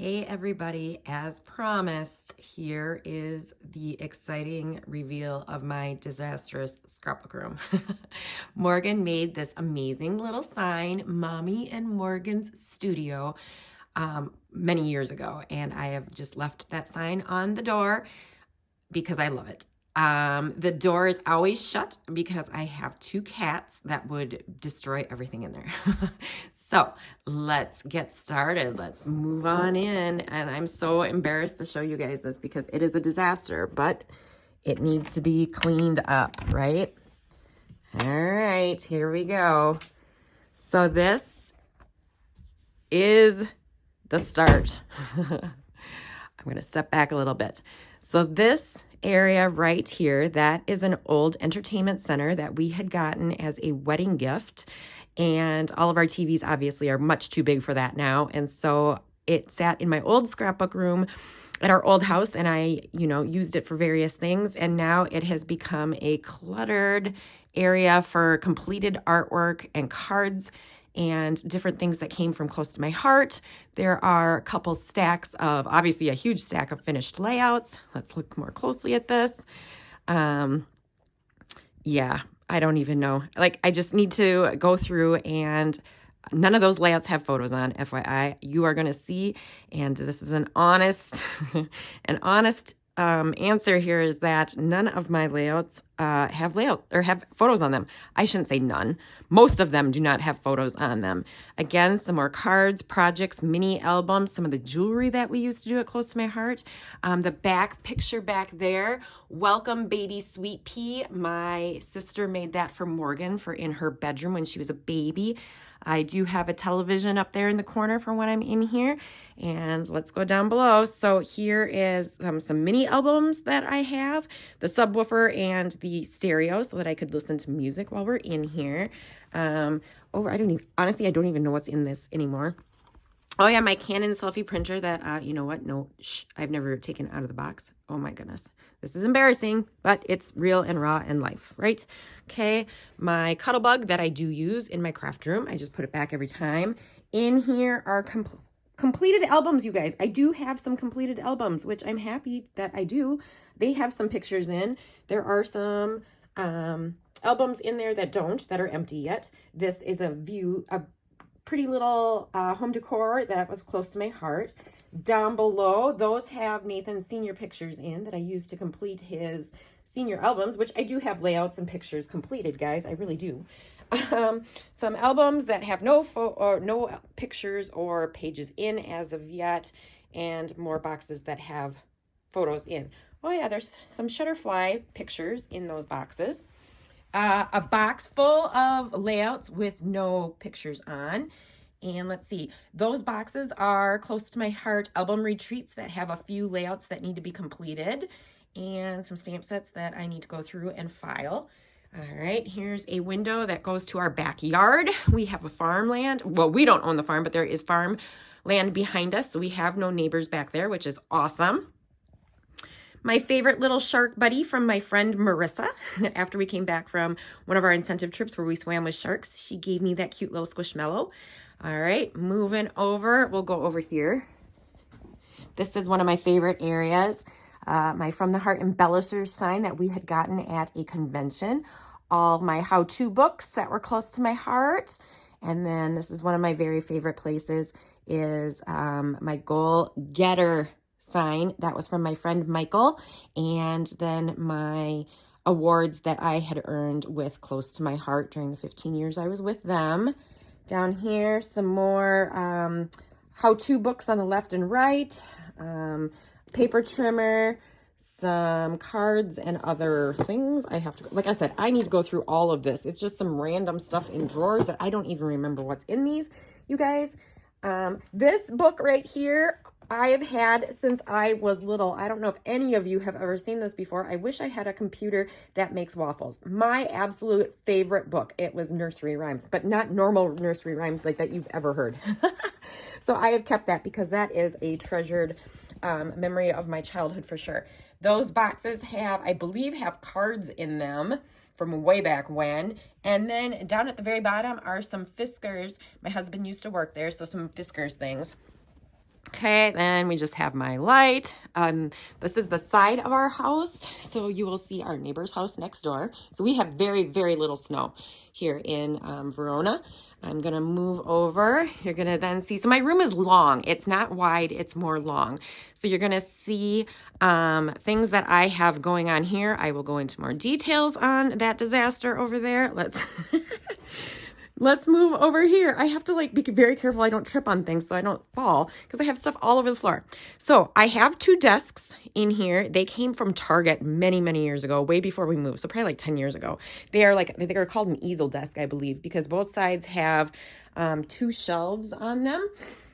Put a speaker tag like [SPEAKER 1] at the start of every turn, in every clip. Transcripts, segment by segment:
[SPEAKER 1] Hey everybody, as promised, here is the exciting reveal of my disastrous scrapbook room. Morgan made this amazing little sign, Mommy and Morgan's Studio, many years ago, and I have just left that sign on the door because I love it. The door is always shut because I have two cats that would destroy everything in there. So let's get started. Let's move on in. And I'm so embarrassed to show you guys this because it is a disaster, but it needs to be cleaned up, right? All right, here we go. So this is the start. I'm going to step back a little bit. So this area right here, that is an old entertainment center that we had gotten as a wedding gift. And all of our TVs obviously are much too big for that now. And so it sat in my old scrapbook room at our old house, and I, used it for various things. And now it has become a cluttered area for completed artwork and cards and different things that came from close to my heart. There are a couple stacks of, obviously a huge stack of finished layouts. Let's look more closely at this. Yeah, I don't even know. Like, I just need to go through, and none of those layouts have photos on, FYI. You are going to see, and this is an honest, answer here is that none of my layouts have photos on them. I shouldn't say none. Most of them do not have photos on them. Again, some more cards, projects, mini albums, some of the jewelry that we used to do at Close to My Heart. The back picture back there, welcome baby sweet pea. My sister made that for Morgan for in her bedroom when she was a baby. I do have a television up there in the corner for when I'm in here. And let's go down below. So here is some mini albums that I have, the subwoofer and the stereo so that I could listen to music while we're in here. I don't even know what's in this anymore. Oh yeah, my Canon selfie printer that, you know what? No, I've never taken out of the box. Oh my goodness. This is embarrassing, but it's real and raw and life, right? Okay, my Cuttlebug that I do use in my craft room. I just put it back every time. In here are completed albums, you guys. I do have some completed albums, which I'm happy that I do. They have some pictures in. There are some albums in there that are empty yet. This is a pretty little home decor that was close to my heart. Down below, those have Nathan's senior pictures in that I used to complete his senior albums, which I do have layouts and pictures completed, guys. I really do. Some albums that have no pictures or pages in as of yet, and more boxes that have photos in. Oh yeah, there's some Shutterfly pictures in those boxes. A box full of layouts with no pictures on. And let's see, those boxes are close to my heart album retreats that have a few layouts that need to be completed and some stamp sets that I need to go through and file. All right, here's a window that goes to our backyard. We have a farmland. Well, we don't own the farm, but there is farm land behind us, so we have no neighbors back there, which is awesome. My favorite little shark buddy from my friend Marissa, after we came back from one of our incentive trips where we swam with sharks, she gave me that cute little squishmallow. All right, moving over, we'll go over here. This is one of my favorite areas, my From the Heart Embellishers sign that we had gotten at a convention. All my how-to books that were close to my heart. And then this is one of my very favorite places is my Goal Getter sign that was from my friend Michael, and then my awards that I had earned with Close to My Heart during the 15 years I was with them. Down here, some more how-to books on the left and right, paper trimmer, some cards and other things. Like I said, I need to go through all of this. It's just some random stuff in drawers that I don't even remember what's in these, you guys. This book right here, I have had since I was little. I don't know if any of you have ever seen this before. I wish I had a computer that makes waffles. My absolute favorite book. It was nursery rhymes, but not normal nursery rhymes like that you've ever heard. So I have kept that because that is a treasured memory of my childhood for sure. Those boxes I believe have cards in them from way back when. And then down at the very bottom are some Fiskars. My husband used to work there, so some Fiskars things. Okay, then we just have my light. This is the side of our house, so you will see our neighbor's house next door. So we have very, very little snow here in Verona. I'm gonna move over. You're gonna then see, so my room is long. It's not wide, it's more long. So you're gonna see things that I have going on here. I will go into more details on that disaster over there. Let's move over here. I have to like be very careful I don't trip on things so I don't fall because I have stuff all over the floor. So I have 2 desks in here. They came from Target many, many years ago, way before we moved. So probably like 10 years ago. They are called an easel desk, I believe, because both sides have 2 shelves on them.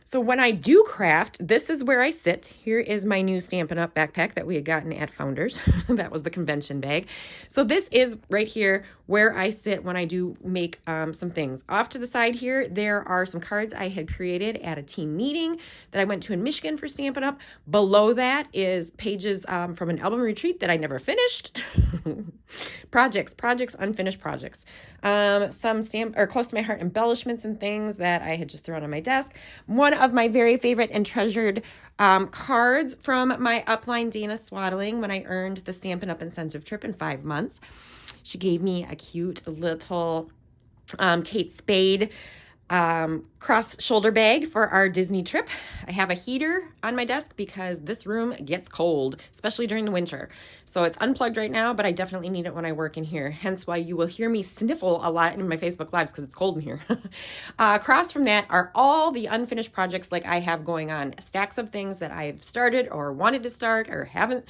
[SPEAKER 1] So when I do craft, this is where I sit. Here is my new Stampin' Up backpack that we had gotten at Founders. That was the convention bag. So this is right here where I sit when I do make some things. Off to the side here, there are some cards I had created at a team meeting that I went to in Michigan for Stampin' Up. Below that is pages from an album retreat that I never finished. projects, unfinished projects. Some close to my heart embellishments and things that I had just thrown on my desk. One of my very favorite and treasured cards from my upline Dana Swaddling when I earned the Stampin' Up incentive trip in 5 months. She gave me a cute little Kate Spade cross shoulder bag for our Disney trip. I have a heater on my desk because this room gets cold, especially during the winter. So it's unplugged right now, but I definitely need it when I work in here. Hence why you will hear me sniffle a lot in my Facebook Lives because it's cold in here. Across from that are all the unfinished projects like I have going on. Stacks of things that I've started or wanted to start or haven't.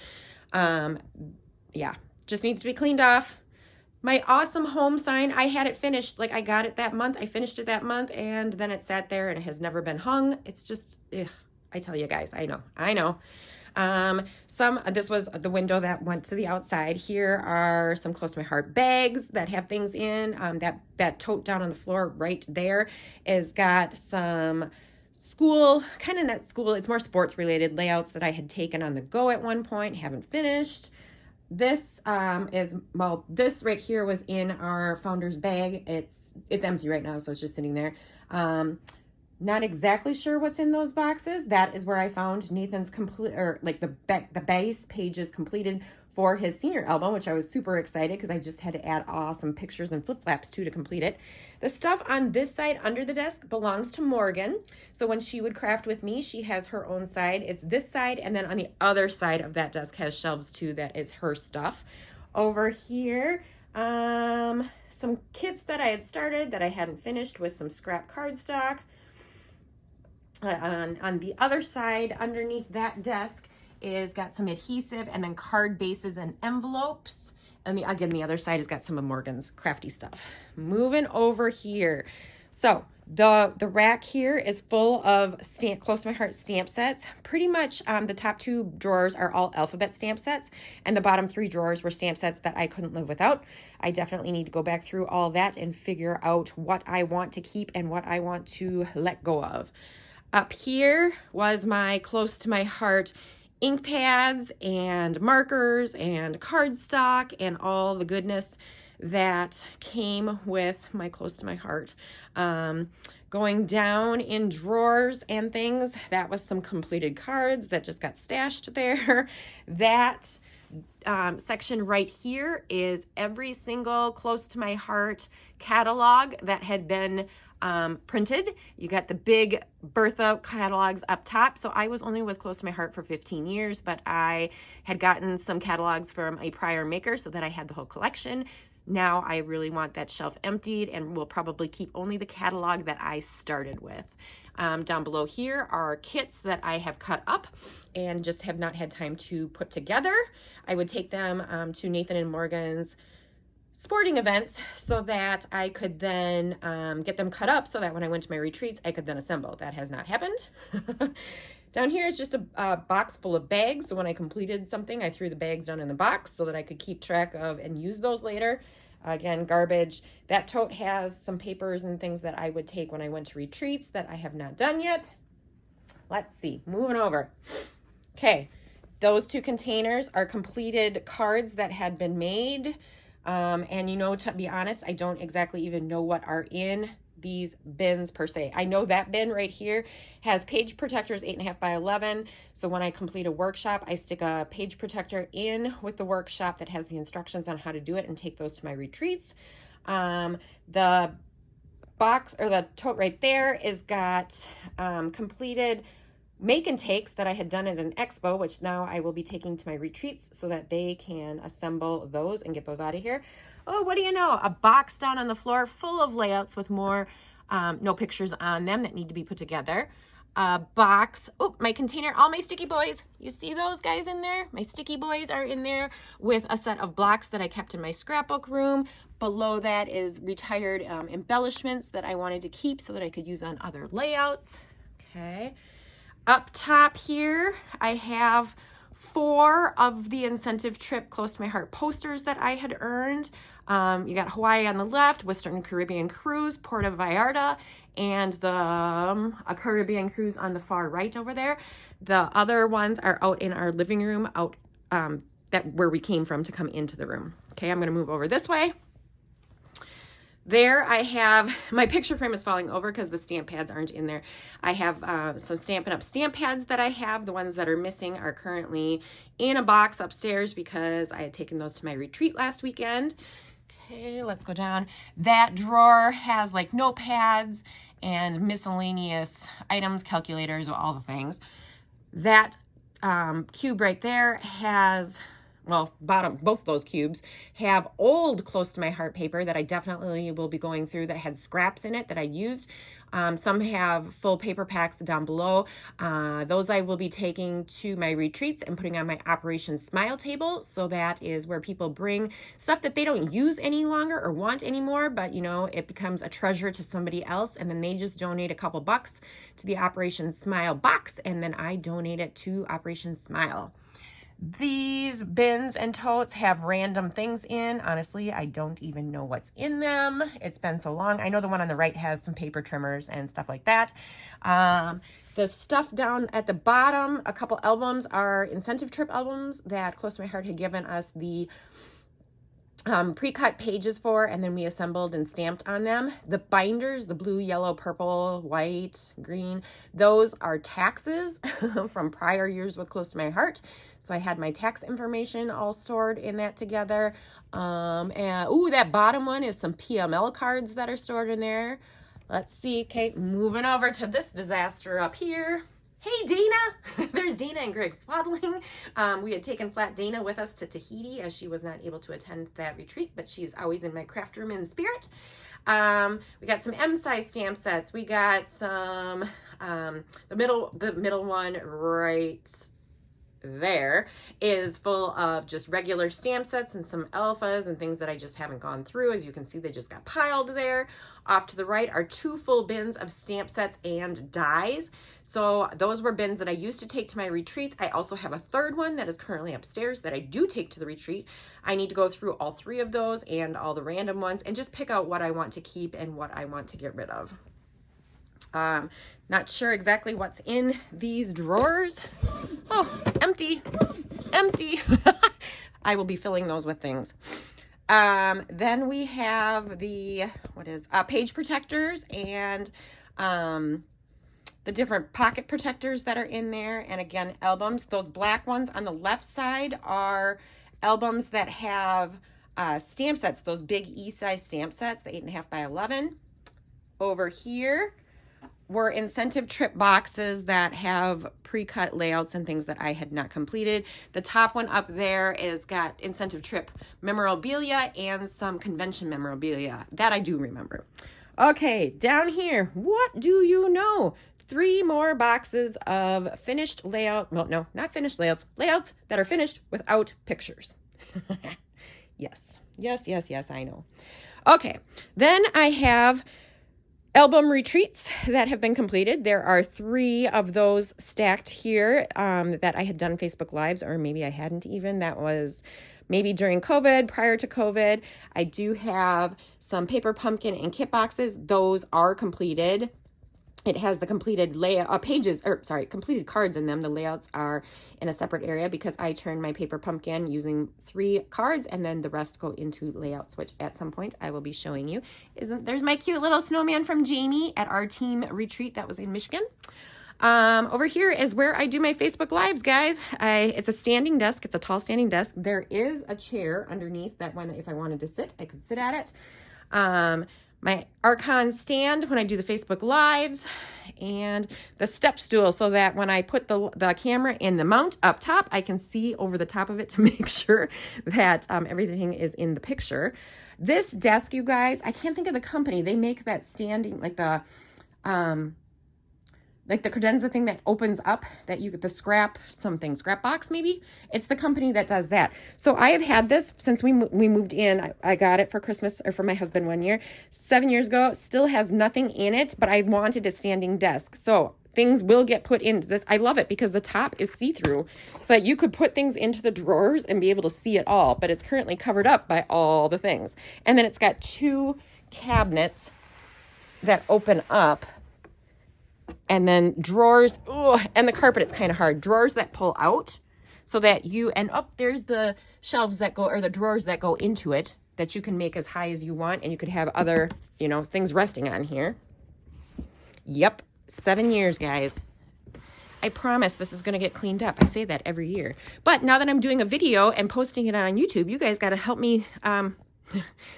[SPEAKER 1] Yeah, just needs to be cleaned off. My awesome home sign, I had it finished. Like I got it that month. I finished it that month and then it sat there and it has never been hung. It's just, I tell you guys, I know. This was the window that went to the outside. Here are some close to my heart bags that have things in. That tote down on the floor right there is got some school, kind of not school, it's more sports related layouts that I had taken on the go at one point, haven't finished. This this right here was in our founder's bag. It's empty right now, so it's just sitting there. Not exactly sure what's in those boxes. That is where I found Nathan's the base pages completed for his senior album, which I was super excited because I just had to add awesome pictures and flip flaps too to complete it. The stuff on this side under the desk belongs to Morgan. So when she would craft with me, she has her own side. It's this side, and then on the other side of that desk has shelves too that is her stuff. Over here, some kits that I had started that I hadn't finished with some scrap cardstock. On the other side, underneath that desk, is got some adhesive and then card bases and envelopes. And again, the other side has got some of Morgan's crafty stuff. Moving over here. So the rack here is full of close to my heart stamp sets. Pretty much the top 2 drawers are all alphabet stamp sets, and the bottom 3 drawers were stamp sets that I couldn't live without. I definitely need to go back through all that and figure out what I want to keep and what I want to let go of. Up here was my close to my heart ink pads and markers and cardstock and all the goodness that came with my close to my heart. Going down in drawers and things, that was some completed cards that just got stashed there. That section right here is every single close to my heart catalog that had been printed. You got the big Bertha catalogs up top. So I was only with Close to My Heart for 15 years, but I had gotten some catalogs from a prior maker so that I had the whole collection. Now I really want that shelf emptied and will probably keep only the catalog that I started with. Down below here are kits that I have cut up and just have not had time to put together. I would take them to Nathan and Morgan's sporting events so that I could then get them cut up so that when I went to my retreats, I could then assemble. That has not happened. Down here is just a box full of bags. So when I completed something, I threw the bags down in the box so that I could keep track of and use those later. Again, garbage. That tote has some papers and things that I would take when I went to retreats that I have not done yet. Let's see, moving over. Okay, those 2 containers are completed cards that had been made. And to be honest, I don't exactly even know what are in these bins per se. I know that bin right here has page protectors 8.5 by 11. So when I complete a workshop, I stick a page protector in with the workshop that has the instructions on how to do it and take those to my retreats. The box or the tote right there is got completed make and takes that I had done at an expo, which now I will be taking to my retreats so that they can assemble those and get those out of here. Oh, what do you know? A box down on the floor full of layouts with more, no pictures on them that need to be put together. A box, oh, my container, all my sticky boys. You see those guys in there? My sticky boys are in there with a set of blocks that I kept in my scrapbook room. Below that is retired embellishments that I wanted to keep so that I could use on other layouts. Okay. Up top here, I have 4 of the incentive trip close to my heart posters that I had earned. You got Hawaii on the left, Western Caribbean Cruise, Puerto Vallarta, and a Caribbean cruise on the far right over there. The other ones are out in our living room, out where we came from to come into the room. Okay, I'm going to move over this way. There I have, my picture frame is falling over because the stamp pads aren't in there. I have some Stampin' Up stamp pads that I have. The ones that are missing are currently in a box upstairs because I had taken those to my retreat last weekend. Okay, let's go down. That drawer has like notepads and miscellaneous items, calculators, all the things. That cube right there has, well, both those cubes have old close to my heart paper that I definitely will be going through that had scraps in it that I used. Some have full paper packs down below. Those I will be taking to my retreats and putting on my Operation Smile table. So that is where people bring stuff that they don't use any longer or want anymore, but you know, it becomes a treasure to somebody else. And then they just donate a couple bucks to the Operation Smile box. And then I donate it to Operation Smile. These bins and totes have random things in. Honestly, I don't even know what's in them. It's been so long. I know the one on the right has some paper trimmers and stuff like that. The stuff down at the bottom, a couple albums are incentive trip albums that Close to My Heart had given us the pre-cut pages for, and then we assembled and stamped on them. The binders, the blue, yellow, purple, white, green, those are taxes from prior years with Close to My Heart. So I had my tax information all stored in that together. And ooh, that bottom one is some PML cards that are stored in there. Let's see. Okay, moving over to this disaster up here. Hey, Dana. There's Dana and Greg Swaddling. We had taken Flat Dana with us to Tahiti as she was not able to attend that retreat, but she's always in my craft room in spirit. We got some M-size stamp sets. We got some, the middle one right there is full of just regular stamp sets and some alphas and things that I just haven't gone through. As you can see, they just got piled there. Off to the right are 2 full bins of stamp sets and dies. So those were bins that I used to take to my retreats. I also have a third one that is currently upstairs that I do take to the retreat. I need to go through all 3 of those and all the random ones and just pick out what I want to keep and what I want to get rid of. Not sure exactly what's in these drawers. Oh, empty. I will be filling those with things. Then we have the, page protectors and the different pocket protectors that are in there. And again, albums. Those black ones on the left side are albums that have stamp sets, those big E-size stamp sets, the 8.5 by 11. Over here were incentive trip boxes that have pre-cut layouts and things that I had not completed. The top one up there is got incentive trip memorabilia and some convention memorabilia. That I do remember. Okay, down here, what do you know? 3 more boxes of finished layout. Well, no, not finished layouts. Layouts that are finished without pictures. Yes, I know. Okay, then I have album retreats that have been completed. There are 3 of those stacked here that I had done Facebook Lives, or maybe I hadn't even. That was maybe during COVID, prior to COVID. I do have some paper pumpkin and kit boxes. Those are completed. It has the completed layout completed cards in them. The layouts are in a separate area because I turn my paper pumpkin using 3 cards, and then the rest go into layouts, which at some point I will be showing you. There's my cute little snowman from Jamie at our team retreat that was in Michigan. Over here is where I do my Facebook Lives, guys. It's a standing desk. It's a tall standing desk. There is a chair underneath that if I wanted to sit, I could sit at it. My Archon stand when I do the Facebook Lives, and the step stool so that when I put the camera in the mount up top, I can see over the top of it to make sure that everything is in the picture. This desk, you guys, I can't think of the company. They make that standing, like the credenza thing that opens up, that you get the scrap box maybe. It's the company that does that. So I have had this since we moved in. I got it for Christmas, or for my husband one year, 7 years ago. Still has nothing in it, but I wanted a standing desk. So things will get put into this. I love it because the top is see-through so that you could put things into the drawers and be able to see it all, but it's currently covered up by all the things. And then it's got 2 cabinets that open up. And then drawers, and the carpet, it's kind of hard. Drawers that pull out so that there's the shelves that go, or the drawers that go into it, that you can make as high as you want, and you could have other, things resting on here. Yep, 7 years, guys. I promise this is going to get cleaned up. I say that every year. But now that I'm doing a video and posting it on YouTube, you guys got to help me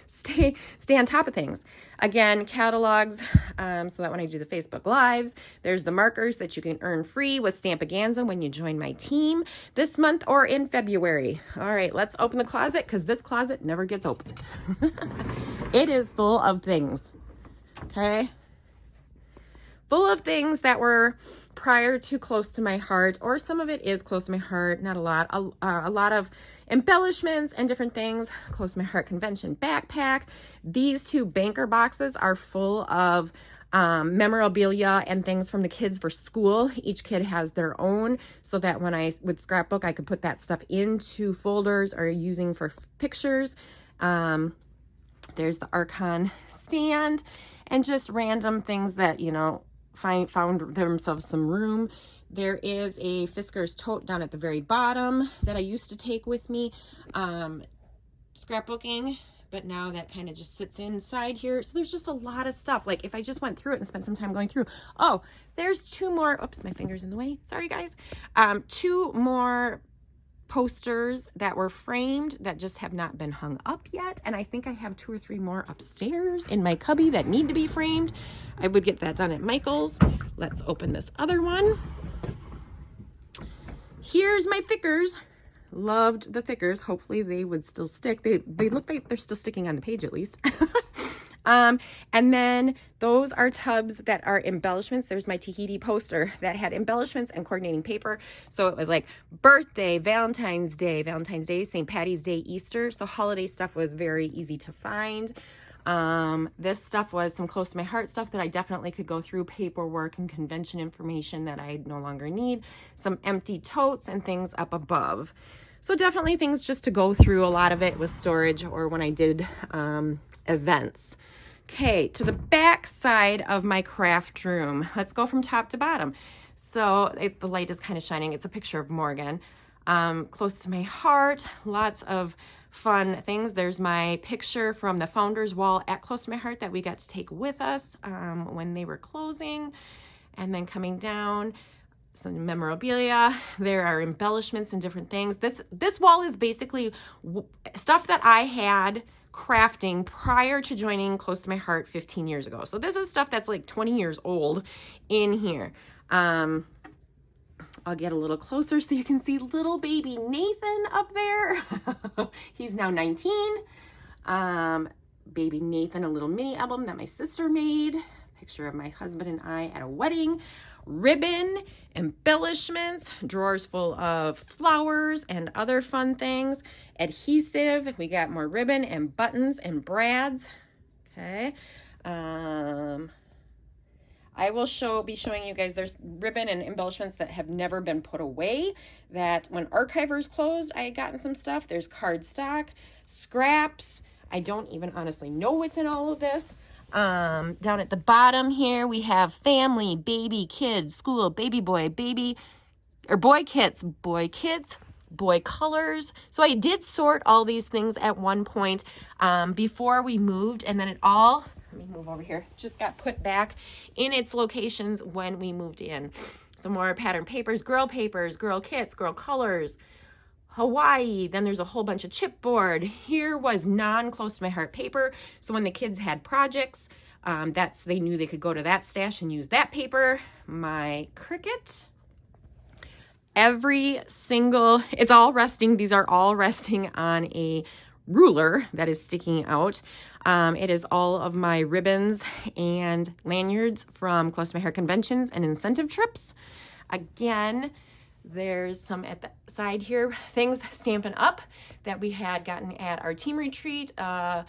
[SPEAKER 1] stay on top of things. Again, catalogs, so that when I do the Facebook Lives, there's the markers that you can earn free with Stampaganza when you join my team this month or in February. All right, let's open the closet, because this closet never gets opened. It is full of things, okay? Full of things that were prior to close to my heart, or some of it is close to my heart, not a lot. A lot of embellishments and different things. Close to my heart convention backpack. These 2 banker boxes are full of memorabilia and things from the kids for school. Each kid has their own, so that when I would scrapbook, I could put that stuff into folders or using for pictures. There's the Archon stand, and just random things that, found themselves some room. There is a Fisker's tote down at the very bottom that I used to take with me scrapbooking, but now that kind of just sits inside here. So there's just a lot of stuff. Like if I just went through it and spent some time going through. Oh, there's 2 more. Oops, my finger's in the way. Sorry, guys. 2 more posters that were framed that just have not been hung up yet, and I think I have 2 or 3 more upstairs in my cubby that need to be framed. I would get that done at Michael's. Let's open this other one. Here's my thickers. Loved the thickers. Hopefully they would still stick. They look like they're still sticking on the page at least. And then those are tubs that are embellishments. There's my Tahiti poster that had embellishments and coordinating paper. So it was like birthday, Valentine's Day, St. Patty's Day, Easter. So holiday stuff was very easy to find. This stuff was some close to my heart stuff that I definitely could go through, paperwork and convention information that I no longer need. Some empty totes and things up above. So definitely things just to go through. A lot of it was storage or when I did events. Okay, to the back side of my craft room. Let's go from top to bottom. So the light is kind of shining. It's a picture of Morgan. Close to my heart, lots of fun things. There's my picture from the founder's wall at Close to My Heart that we got to take with us when they were closing. And then coming down, some memorabilia. There are embellishments and different things. This wall is basically stuff that I had crafting prior to joining Close to My Heart 15 years ago. So this is stuff that's like 20 years old in here. I'll get a little closer so you can see little baby Nathan up there. He's now 19. Baby Nathan, a little mini album that my sister made. Picture of my husband and I at a wedding. Ribbon, embellishments, drawers full of flowers and other fun things. Adhesive, we got more ribbon and buttons and brads. Okay. I will be showing you guys, there's ribbon and embellishments that have never been put away, that when Archivers closed, I had gotten some stuff. There's cardstock, scraps. I don't even honestly know what's in all of this. Down at the bottom here, we have family, baby, kids, school, baby boy, boy kits, boy colors. So I did sort all these things at one point before we moved, and then it all, let me move over here, just got put back in its locations when we moved in. Some more pattern papers, girl kits, girl colors, Hawaii. Then there's a whole bunch of chipboard. Here was non-close to my heart paper. So when the kids had projects, they knew they could go to that stash and use that paper. My Cricut. It's all resting. These are all resting on a ruler that is sticking out. It is all of my ribbons and lanyards from Close to My Heart conventions and incentive trips. Again, there's some at the side here, things Stampin' Up that we had gotten at our team retreat, photo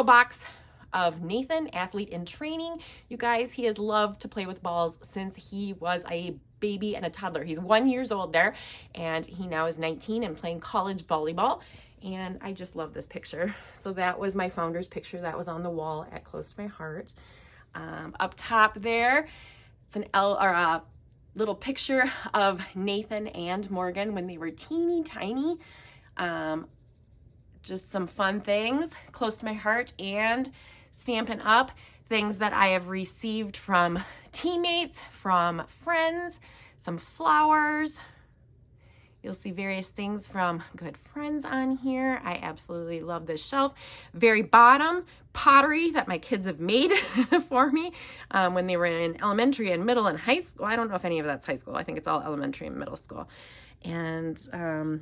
[SPEAKER 1] box of Nathan, athlete in training. You guys, he has loved to play with balls since he was a baby and a toddler. He's 1 year old there, and he now is 19 and playing college volleyball. And I just love this picture. So that was my founder's picture that was on the wall at Close to My Heart. Up top there, it's a little picture of Nathan and Morgan when they were teeny tiny. Just some fun things, Close to My Heart and Stampin' Up, things that I have received from teammates, from friends, some flowers. You'll see various things from good friends on here. I absolutely love this shelf. Very bottom, pottery that my kids have made for me when they were in elementary and middle and high school. I don't know if any of that's high school. I think it's all elementary and middle school. And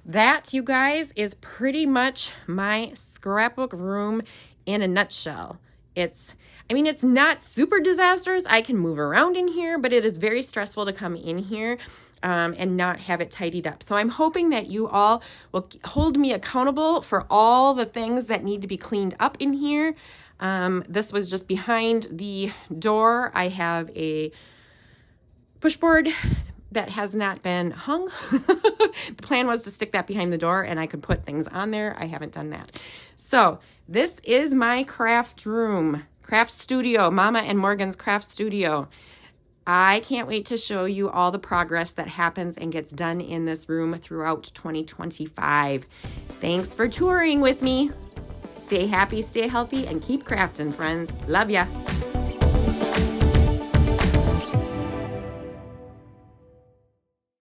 [SPEAKER 1] that, you guys, is pretty much my scrapbook room in a nutshell. It's not super disastrous. I can move around in here, but it is very stressful to come in here and not have it tidied up. So I'm hoping that you all will hold me accountable for all the things that need to be cleaned up in here. This was just behind the door. I have a pushboard that has not been hung. The plan was to stick that behind the door and I could put things on there. I haven't done that. So this is my craft room, Craft Studio, Mama and Morgan's Craft Studio. I can't wait to show you all the progress that happens and gets done in this room throughout 2025. Thanks for touring with me. Stay happy, stay healthy, and keep crafting, friends. Love ya.